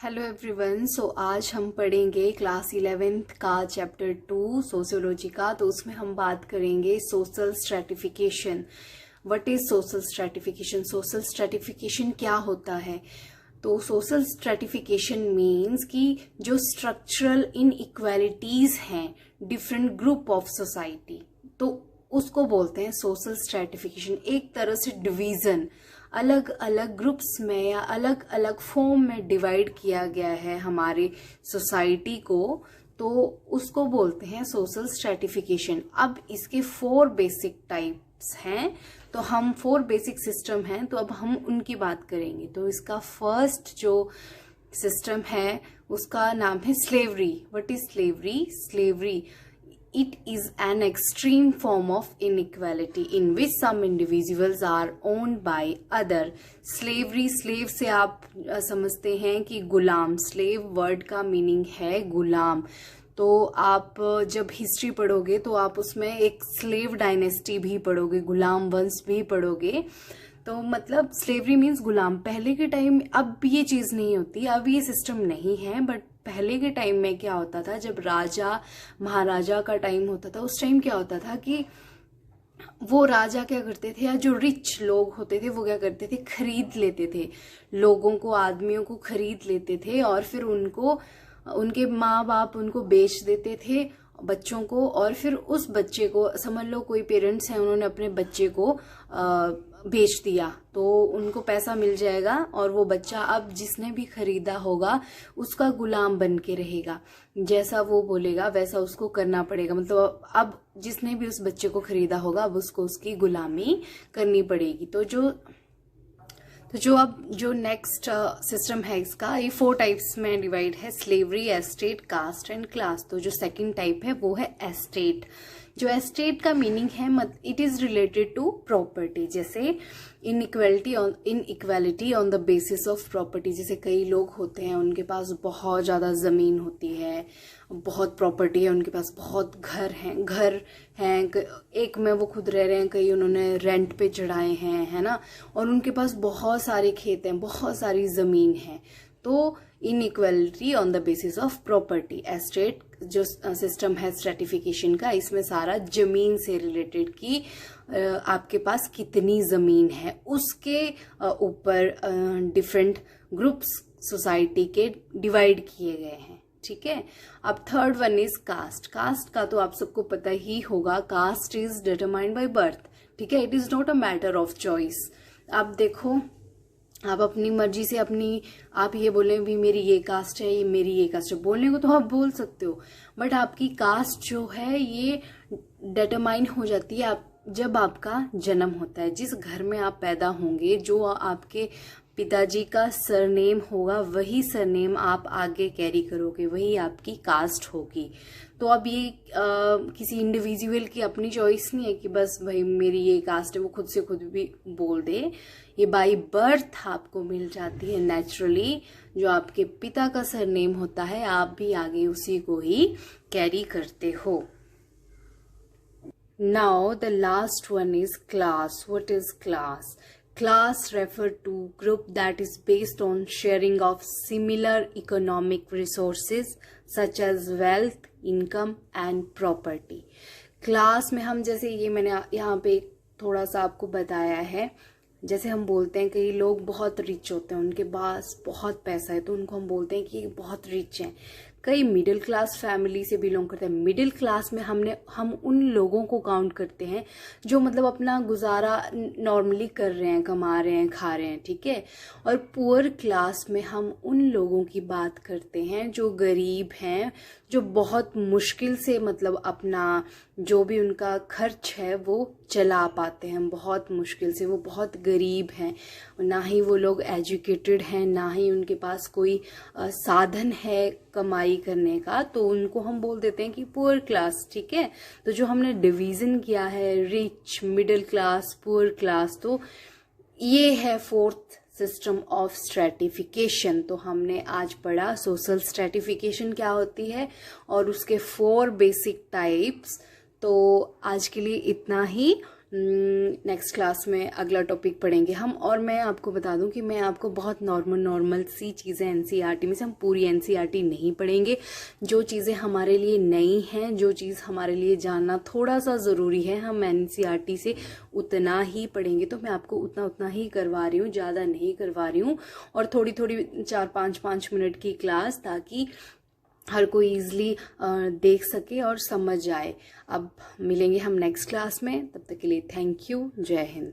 Hello everyone. आज हम पढ़ेंगे क्लास 11th का चैप्टर 2 सोशियोलॉजी का। तो उसमें हम बात करेंगे social stratification. What is social stratification? Social stratification क्या होता है? तो सोशल स्ट्रैटिफिकेशन मीन्स कि जो स्ट्रक्चरल इनइक्वालिटीज हैं डिफरेंट ग्रुप ऑफ सोसाइटी, तो उसको बोलते हैं सोशल स्ट्रैटिफिकेशन। एक तरह से डिवीजन, अलग अलग ग्रुप्स में या अलग अलग फॉर्म में डिवाइड किया गया है हमारे सोसाइटी को, तो उसको बोलते हैं सोशल स्ट्रैटिफिकेशन। अब इसके 4 बेसिक टाइप्स हैं, तो हम 4 बेसिक सिस्टम हैं, तो अब हम उनकी बात करेंगे। तो इसका फर्स्ट जो सिस्टम है उसका नाम है slavery. What is slavery? Slavery it is an extreme form of inequality in which some individuals are owned by other. slavery, slave से आप समझते हैं कि गुलाम, slave वर्ड का मीनिंग है गुलाम। तो आप जब हिस्ट्री पढ़ोगे तो आप उसमें एक स्लेव डायनेस्टी भी पढ़ोगे, गुलाम वंश भी पढ़ोगे। तो मतलब स्लेवरी मीन्स गुलाम। पहले के टाइम, अब ये चीज नहीं होती, अब ये सिस्टम नहीं है, बट पहले के टाइम में क्या होता था, जब राजा महाराजा का टाइम होता था, उस टाइम क्या होता था कि वो राजा क्या करते थे, या जो रिच लोग होते थे वो क्या करते थे, खरीद लेते थे लोगों को, आदमियों को खरीद लेते थे, और फिर उनको, उनके माँ बाप उनको बेच देते थे बच्चों को, और फिर उस बच्चे को, समझ लो कोई पेरेंट्स हैं, उन्होंने अपने बच्चे को बेच दिया, तो उनको पैसा मिल जाएगा, और वो बच्चा अब जिसने भी खरीदा होगा उसका गुलाम बन के रहेगा। जैसा वो बोलेगा वैसा उसको करना पड़ेगा। मतलब अब जिसने भी उस बच्चे को खरीदा होगा अब उसको उसकी गुलामी करनी पड़ेगी। तो जो नेक्स्ट सिस्टम है इसका, ये 4 टाइप्स में डिवाइड है, slavery, estate, caste and class. तो जो सेकंड टाइप है वो है एस्टेट। जो एस्टेट का मीनिंग है, it is related to property. जैसे inequality on the basis of property. जैसे कई लोग होते हैं उनके पास बहुत ज्यादा जमीन होती है, बहुत प्रॉपर्टी है, उनके पास बहुत घर हैं, एक में वो खुद रह रहे हैं, कई उन्होंने रेंट पे चढ़ाए हैं, है ना, और उनके पास बहुत सारे खेत हैं, बहुत सारी जमीन है। तो inequality on the basis of property. Estate जो सिस्टम है स्ट्रैटिफिकेशन का, इसमें सारा जमीन से रिलेटेड कि आपके पास कितनी जमीन है, उसके ऊपर डिफरेंट ग्रुप्स सोसाइटी के डिवाइड किए गए हैं। ठीक है। अब third one is caste. Caste का तो आप सबको पता ही होगा, caste is determined by birth. ठीक है, it is not a matter of choice. आप देखो, आप अपनी मर्जी से आप ये बोले भी मेरी ये कास्ट है, ये मेरी ये कास्ट है, बोलने को तो आप बोल सकते हो, बट आपकी कास्ट जो है ये डिटरमाइन हो जाती है जब आपका जन्म होता है। जिस घर में आप पैदा होंगे, जो आपके पिताजी का सरनेम होगा, वही सरनेम आप आगे कैरी करोगे, वही आपकी कास्ट होगी। तो अब ये किसी इंडिविजुअल की अपनी चॉइस नहीं है कि बस भाई मेरी ये कास्ट है, वो खुद से खुद भी बोल दे। ये बाय बर्थ आपको मिल जाती है नेचुरली। जो आपके पिता का सरनेम होता है, आप भी आगे उसी को ही कैरी करते हो। Now the last one is class. What is class? Class refer to group that is based on sharing of similar economic resources such as wealth, income and property. Class में हम, जैसे ये मैंने यहाँ पे थोड़ा सा आपको बताया है, जैसे हम बोलते हैं कई लोग बहुत रिच होते हैं, उनके पास बहुत पैसा है, तो उनको हम बोलते हैं कि बहुत रिच हैं। कई मिडिल क्लास फैमिली से बिलोंग करते हैं। मिडिल क्लास में हम उन लोगों को काउंट करते हैं जो मतलब अपना गुजारा नॉर्मली कर रहे हैं, कमा रहे हैं, खा रहे हैं। ठीक है। और पुअर क्लास में हम उन लोगों की बात करते हैं जो गरीब हैं, जो बहुत मुश्किल से मतलब अपना जो भी उनका खर्च है वो चला पाते हैं, बहुत मुश्किल से, वो बहुत गरीब हैं, ना ही वो लोग एजुकेटेड हैं, ना ही उनके पास कोई साधन है कमाई करने का, तो उनको हम बोल देते हैं कि पुअर क्लास। ठीक है। तो जो हमने डिवीजन किया है, rich, middle class, poor class, तो ये है 4th सिस्टम ऑफ स्ट्रैटिफिकेशन। तो हमने आज पढ़ा सोशल स्ट्रैटिफिकेशन क्या होती है और उसके 4 बेसिक टाइप्स। तो आज के लिए इतना ही। नेक्स्ट क्लास में अगला टॉपिक पढ़ेंगे हम। और मैं आपको बता दूं कि मैं आपको बहुत नॉर्मल सी चीज़ें एनसीईआरटी में से, हम पूरी एनसीईआरटी नहीं पढ़ेंगे। जो चीज़ें हमारे लिए नई हैं, जो चीज़ हमारे लिए जानना थोड़ा सा ज़रूरी है, हम एनसीईआरटी से उतना ही पढ़ेंगे। तो मैं आपको उतना ही करवा रही हूँ, ज़्यादा नहीं करवा रही हूँ। और थोड़ी 4-5 मिनट की क्लास, ताकि हर कोई इजली देख सके और समझ आए। अब मिलेंगे हम नेक्स्ट क्लास में, तब तक के लिए थैंक यू। जय हिंद।